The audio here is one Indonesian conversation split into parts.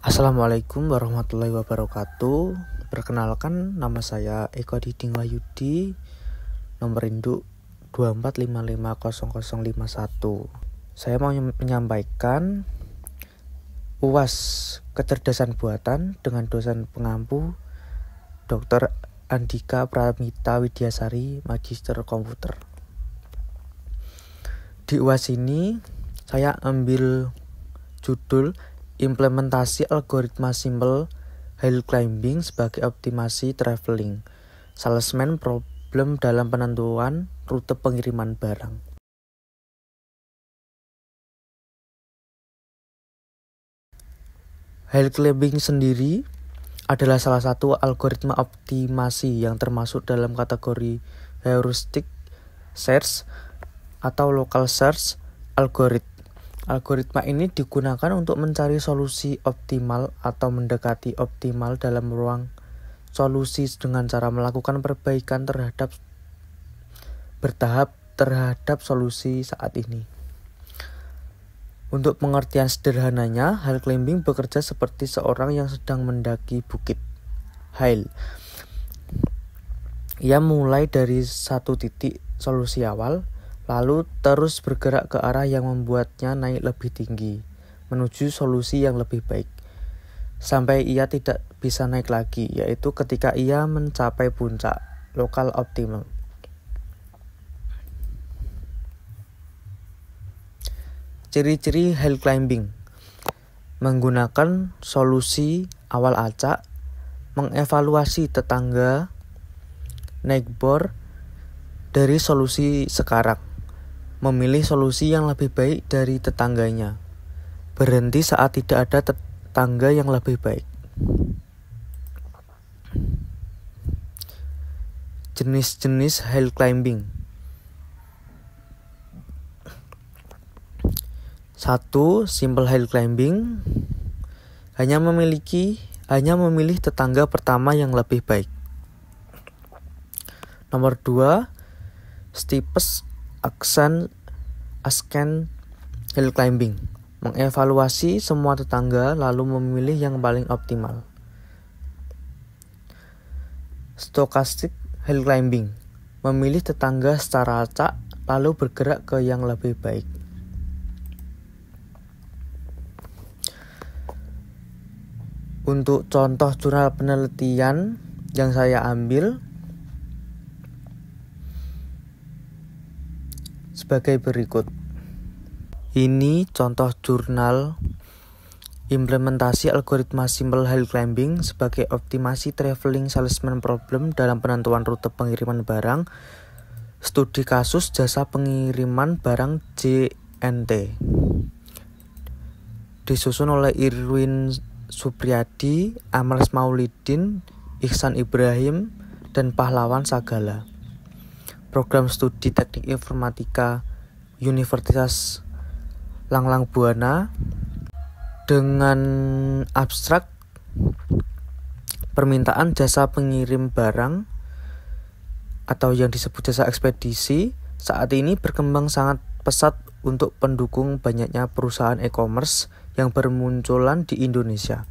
Assalamualaikum warahmatullahi wabarakatuh. Perkenalkan, nama saya Eko Diding Wahyudi, nomor induk 24550051. Saya mau menyampaikan UAS Kecerdasan Buatan dengan dosen pengampu Dr. Andika Pramita Widyasari, Magister Komputer. Di UAS ini saya ambil judul Implementasi algoritma simple hill climbing sebagai optimasi traveling salesman problem dalam penentuan rute pengiriman barang. Hill climbing sendiri adalah salah satu algoritma optimasi yang termasuk dalam kategori heuristic search atau local search algoritma. Algoritma ini digunakan untuk mencari solusi optimal atau mendekati optimal dalam ruang solusi dengan cara melakukan perbaikan bertahap terhadap solusi saat ini. Untuk pengertian sederhananya, hill climbing bekerja seperti seorang yang sedang mendaki bukit. Hill. Ia mulai dari satu titik solusi awal, lalu terus bergerak ke arah yang membuatnya naik lebih tinggi, menuju solusi yang lebih baik, sampai ia tidak bisa naik lagi, yaitu ketika ia mencapai puncak, lokal optimal. Ciri-ciri hill climbing: menggunakan solusi awal acak, mengevaluasi tetangga, naik bor dari solusi sekarang, memilih solusi yang lebih baik dari tetangganya, berhenti saat tidak ada tetangga yang lebih baik. Jenis-jenis hill climbing. 1. Simple hill climbing. Hanya memilih tetangga pertama yang lebih baik. Nomor 2. Steepest ascent hill climbing, mengevaluasi semua tetangga lalu memilih yang paling optimal. Stochastic hill climbing, memilih tetangga secara acak lalu bergerak ke yang lebih baik. Untuk contoh jurnal penelitian yang saya ambil sebagai berikut. Ini contoh jurnal implementasi algoritma simple hill climbing sebagai optimasi traveling salesman problem dalam penentuan rute pengiriman barang, studi kasus jasa pengiriman barang JNT. Disusun oleh Irwin Supriyadi, Amers Maulidin, Ihsan Ibrahim, dan Pahlawan Sagala. Program Studi Teknik Informatika Universitas Langlang Buana dengan abstrak permintaan jasa pengirim barang atau yang disebut jasa ekspedisi saat ini berkembang sangat pesat untuk pendukung banyaknya perusahaan e-commerce yang bermunculan di Indonesia.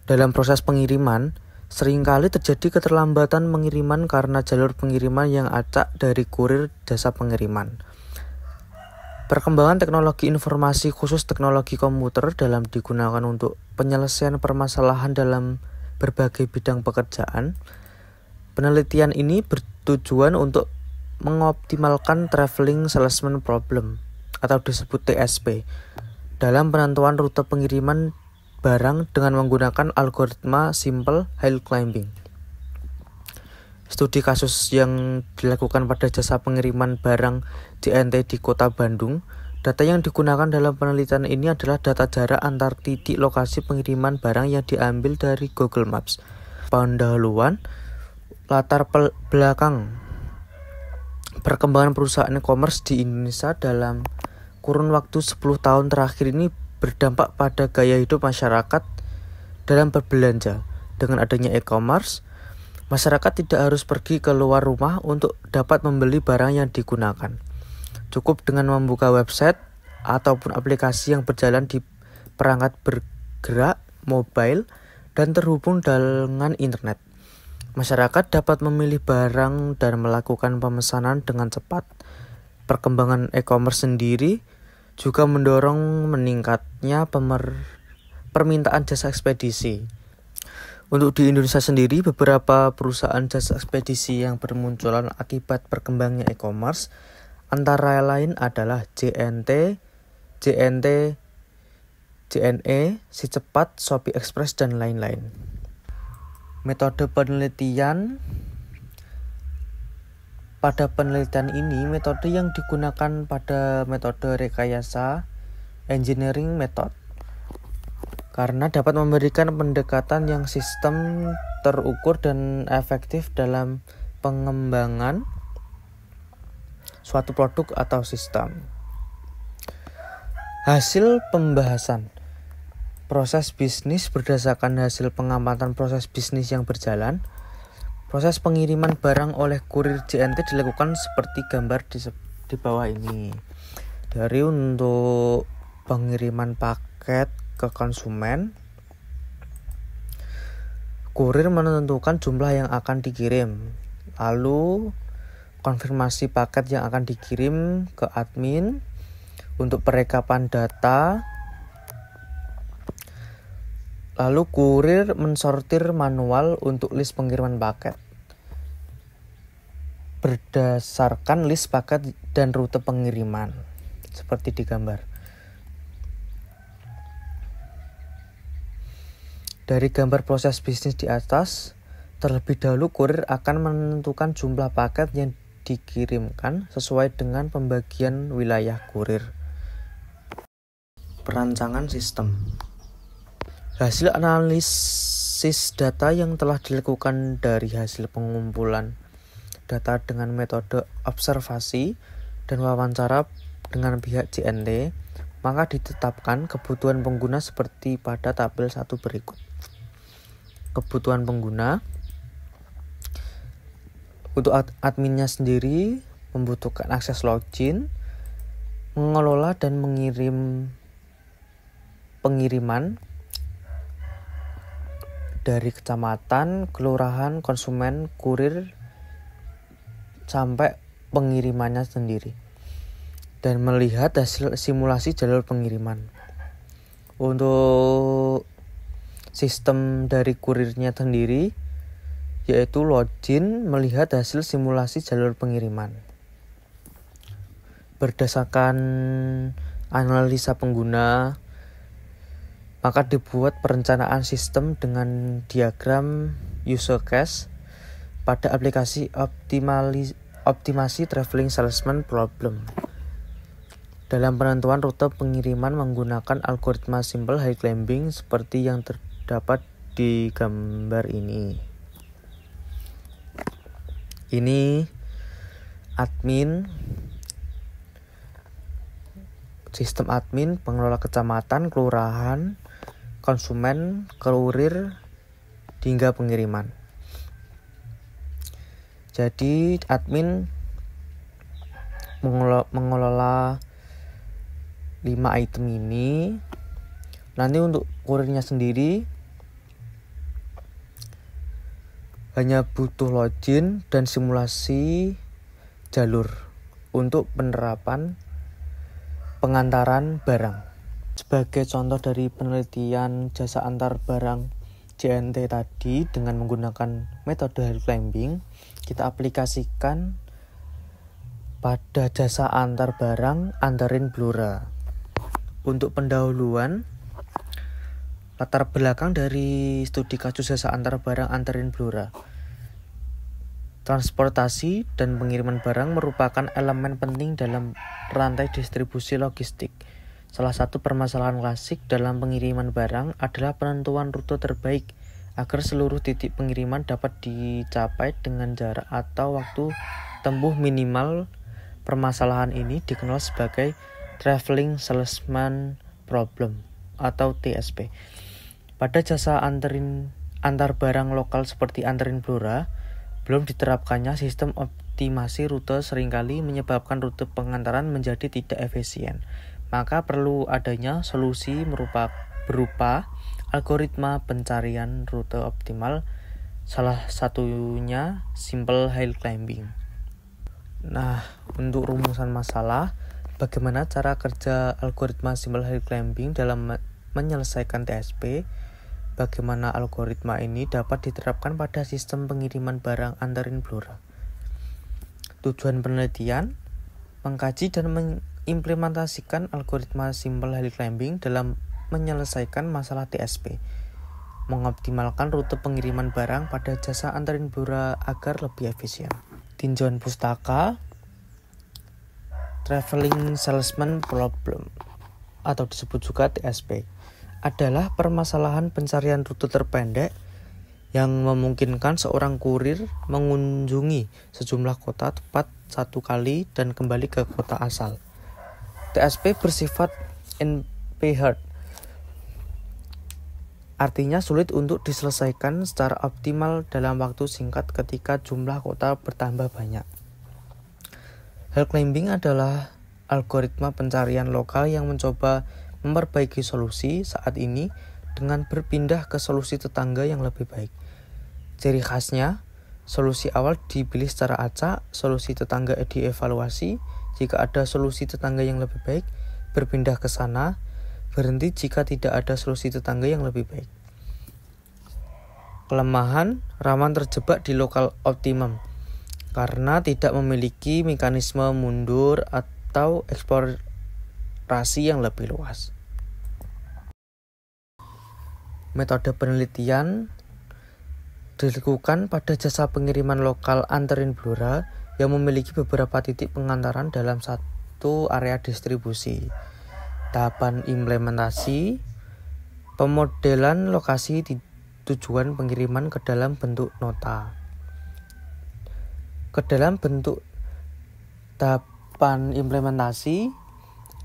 Dalam proses pengiriman, seringkali terjadi keterlambatan pengiriman karena jalur pengiriman yang acak dari kurir jasa pengiriman. Perkembangan teknologi informasi khusus teknologi komputer dalam digunakan untuk penyelesaian permasalahan dalam berbagai bidang pekerjaan. Penelitian ini bertujuan untuk mengoptimalkan traveling salesman problem atau disebut TSP dalam penentuan rute pengiriman barang dengan menggunakan algoritma simple hill climbing. Studi kasus yang dilakukan pada jasa pengiriman barang JNT di Kota Bandung. Data yang digunakan dalam penelitian ini adalah data jarak antar titik lokasi pengiriman barang yang diambil dari Google Maps. Pendahuluan, latar belakang perkembangan perusahaan e-commerce di Indonesia dalam kurun waktu 10 tahun terakhir ini berdampak pada gaya hidup masyarakat dalam berbelanja. Dengan adanya e-commerce, masyarakat tidak harus pergi keluar rumah untuk dapat membeli barang yang digunakan. Cukup dengan membuka website ataupun aplikasi yang berjalan di perangkat bergerak mobile, dan terhubung dengan internet. Masyarakat dapat memilih barang dan melakukan pemesanan dengan cepat. Perkembangan e-commerce sendiri juga mendorong meningkatnya permintaan jasa ekspedisi. Untuk di Indonesia sendiri, beberapa perusahaan jasa ekspedisi yang bermunculan akibat berkembangnya e-commerce antara lain adalah JNT, JNE, Si Cepat, Shopee Express, dan lain-lain. Metode penelitian. Pada penelitian ini, metode yang digunakan pada metode rekayasa engineering method karena dapat memberikan pendekatan yang sistem terukur dan efektif dalam pengembangan suatu produk atau sistem. Hasil pembahasan. Proses bisnis berdasarkan hasil pengamatan proses bisnis yang berjalan. Proses pengiriman barang oleh kurir JNT dilakukan seperti gambar di bawah ini. Dari untuk pengiriman paket ke konsumen, kurir menentukan jumlah yang akan dikirim. Lalu konfirmasi paket yang akan dikirim ke admin untuk perekapan data. Lalu kurir mensortir manual untuk list pengiriman paket berdasarkan list paket dan rute pengiriman seperti di gambar. Dari gambar proses bisnis di atas, terlebih dahulu kurir akan menentukan jumlah paket yang dikirimkan sesuai dengan pembagian wilayah kurir. Perancangan sistem. Hasil analisis data yang telah dilakukan dari hasil pengumpulan data dengan metode observasi dan wawancara dengan pihak JNT, maka ditetapkan kebutuhan pengguna seperti pada tabel 1 berikut. Kebutuhan pengguna. Untuk adminnya sendiri membutuhkan akses login, mengelola dan mengirim pengiriman dari kecamatan, kelurahan, konsumen, kurir, sampai pengirimannya sendiri, dan melihat hasil simulasi jalur pengiriman. Untuk sistem dari kurirnya sendiri, yaitu login, melihat hasil simulasi jalur pengiriman. Berdasarkan analisa pengguna, maka dibuat perencanaan sistem dengan diagram user case pada aplikasi optimasi traveling salesman problem. Dalam penentuan rute pengiriman menggunakan algoritma simple high climbing seperti yang terdapat di gambar ini. Ini admin, sistem admin, pengelola kecamatan, kelurahan, konsumen, kurir, hingga pengiriman. Jadi admin mengelola 5 item ini. Nanti untuk kurirnya sendiri hanya butuh login dan simulasi jalur untuk penerapan pengantaran barang. Sebagai contoh dari penelitian jasa antar barang JNT tadi dengan menggunakan metode hill climbing, kita aplikasikan pada jasa antar barang antarin Blora. Untuk pendahuluan, latar belakang dari studi kasus jasa antar barang antarin Blora. Transportasi dan pengiriman barang merupakan elemen penting dalam rantai distribusi logistik. Salah satu permasalahan klasik dalam pengiriman barang adalah penentuan rute terbaik agar seluruh titik pengiriman dapat dicapai dengan jarak atau waktu tempuh minimal. Permasalahan ini dikenal sebagai Traveling Salesman Problem atau TSP. Pada jasa antar barang lokal seperti antarin Blora, belum diterapkannya sistem optimasi rute seringkali menyebabkan rute pengantaran menjadi tidak efisien. Maka perlu adanya solusi berupa algoritma pencarian rute optimal, salah satunya simple hill climbing. Nah, untuk rumusan masalah, bagaimana cara kerja algoritma simple hill climbing dalam menyelesaikan TSP? Bagaimana algoritma ini dapat diterapkan pada sistem pengiriman barang antarin Blora? Tujuan penelitian, mengkaji dan mengimplementasikan algoritma simple hill climbing dalam menyelesaikan masalah TSP, mengoptimalkan rute pengiriman barang pada jasa antarin Blora agar lebih efisien. Tinjauan pustaka, Traveling Salesman Problem, atau disebut juga TSP, adalah permasalahan pencarian rute terpendek yang memungkinkan seorang kurir mengunjungi sejumlah kota tepat satu kali dan kembali ke kota asal. TSP bersifat NP-hard, artinya sulit untuk diselesaikan secara optimal dalam waktu singkat ketika jumlah kota bertambah banyak. Hill climbing adalah algoritma pencarian lokal yang mencoba memperbaiki solusi saat ini dengan berpindah ke solusi tetangga yang lebih baik. Ciri khasnya, solusi awal dipilih secara acak, solusi tetangga dievaluasi, jika ada solusi tetangga yang lebih baik, berpindah ke sana, berhenti jika tidak ada solusi tetangga yang lebih baik. Kelemahan, rawan terjebak di lokal optimum, karena tidak memiliki mekanisme mundur atau eksplorasi yang lebih luas. Metode penelitian dilakukan pada jasa pengiriman lokal antarin Blora yang memiliki beberapa titik pengantaran dalam satu area distribusi. Tahapan implementasi, pemodelan lokasi tujuan pengiriman ke dalam bentuk nota. Ke dalam bentuk tahapan implementasi,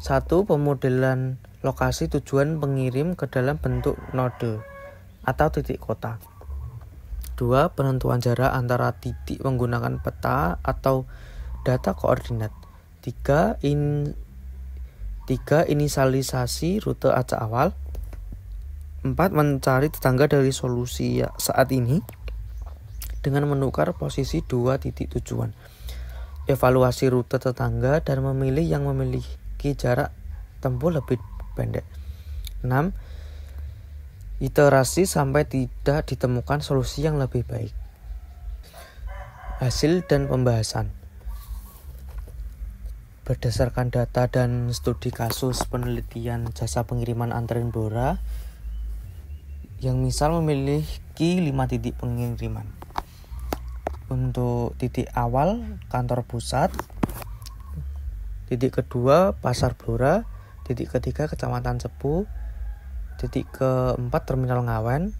1. Pemodelan lokasi tujuan pengirim ke dalam bentuk node atau titik kota. 2. Penentuan jarak antara titik menggunakan peta atau data koordinat. 3. Inisialisasi rute acak awal. 4. Mencari tetangga dari solusi saat ini dengan menukar posisi 2 titik tujuan. Evaluasi rute tetangga dan memilih yang memiliki jarak tempuh lebih pendek. 6. Iterasi sampai tidak ditemukan solusi yang lebih baik. Hasil dan pembahasan. Berdasarkan data dan studi kasus penelitian jasa pengiriman antarin Blora yang misal memiliki 5 titik pengiriman. Untuk titik awal, kantor pusat. Titik kedua, pasar Blora. Titik ketiga, kecamatan Cepu. Titik keempat, terminal Ngawen.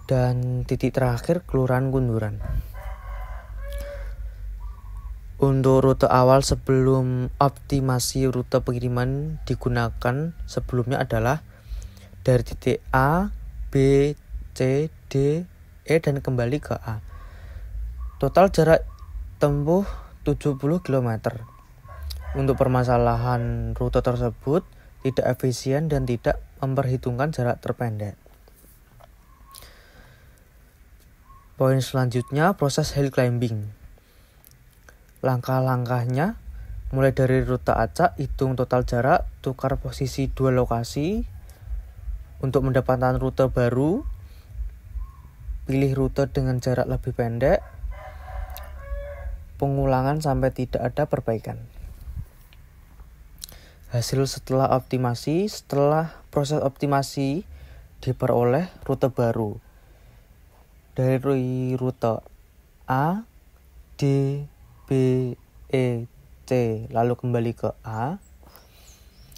Dan titik terakhir, kelurahan Kunduran. Untuk rute awal sebelum optimasi rute pengiriman digunakan sebelumnya adalah dari titik A, B, C, D, E dan kembali ke A. Total jarak tempuh 70 km. Untuk permasalahan rute tersebut tidak efisien dan tidak memperhitungkan jarak terpendek. Poin selanjutnya, proses hill climbing. Langkah-langkahnya, mulai dari rute acak, hitung total jarak, tukar posisi 2 lokasi. Untuk mendapatkan rute baru, pilih rute dengan jarak lebih pendek. Pengulangan sampai tidak ada perbaikan. Hasil setelah optimasi, setelah proses optimasi diperoleh rute baru. Dari rute A, D, B, E, C, lalu kembali ke A.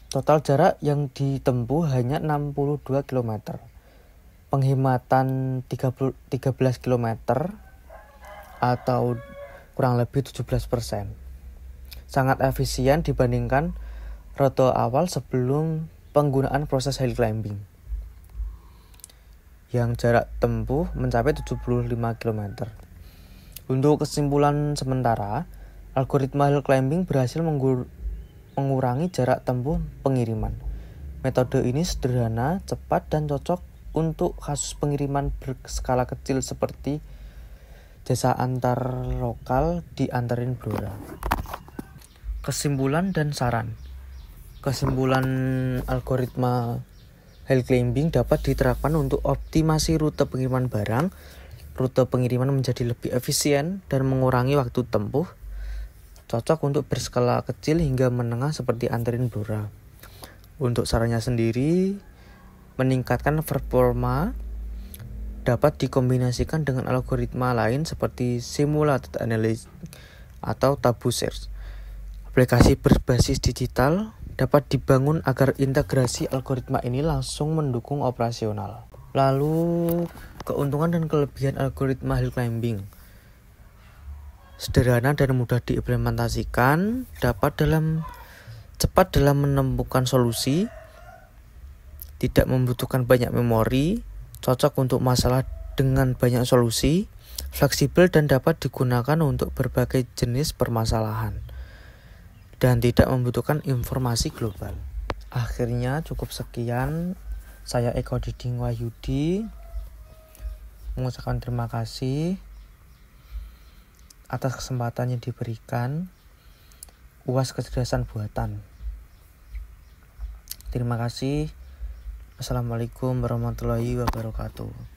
Total jarak yang ditempuh hanya 62 km. Penghematan 13 km atau kurang lebih 17%. Sangat efisien dibandingkan rute awal sebelum penggunaan proses hill climbing yang jarak tempuh mencapai 75 km. Untuk kesimpulan sementara, algoritma hill climbing berhasil mengurangi jarak tempuh pengiriman, Metode ini sederhana, cepat, dan cocok untuk kasus pengiriman berskala kecil seperti jasa antar lokal di antarin Blora. Kesimpulan dan saran. Kesimpulan algoritma Hill Climbing dapat diterapkan untuk optimasi rute pengiriman barang. Rute pengiriman menjadi lebih efisien dan mengurangi waktu tempuh. Cocok untuk berskala kecil hingga menengah seperti antarin Blora. Untuk sarannya sendiri, meningkatkan performa dapat dikombinasikan dengan algoritma lain seperti simulated analysis atau tabu search. Aplikasi berbasis digital dapat dibangun agar integrasi algoritma ini langsung mendukung operasional. Lalu, keuntungan dan kelebihan algoritma Hill Climbing. Sederhana dan mudah diimplementasikan, cepat dalam menemukan solusi, tidak membutuhkan banyak memori, cocok untuk masalah dengan banyak solusi, fleksibel dan dapat digunakan untuk berbagai jenis permasalahan, dan tidak membutuhkan informasi global. Akhirnya cukup sekian, saya Eko Diding Wahyudi mengucapkan terima kasih atas kesempatan yang diberikan. UAS kecerdasan buatan. Terima kasih. Assalamualaikum warahmatullahi wabarakatuh.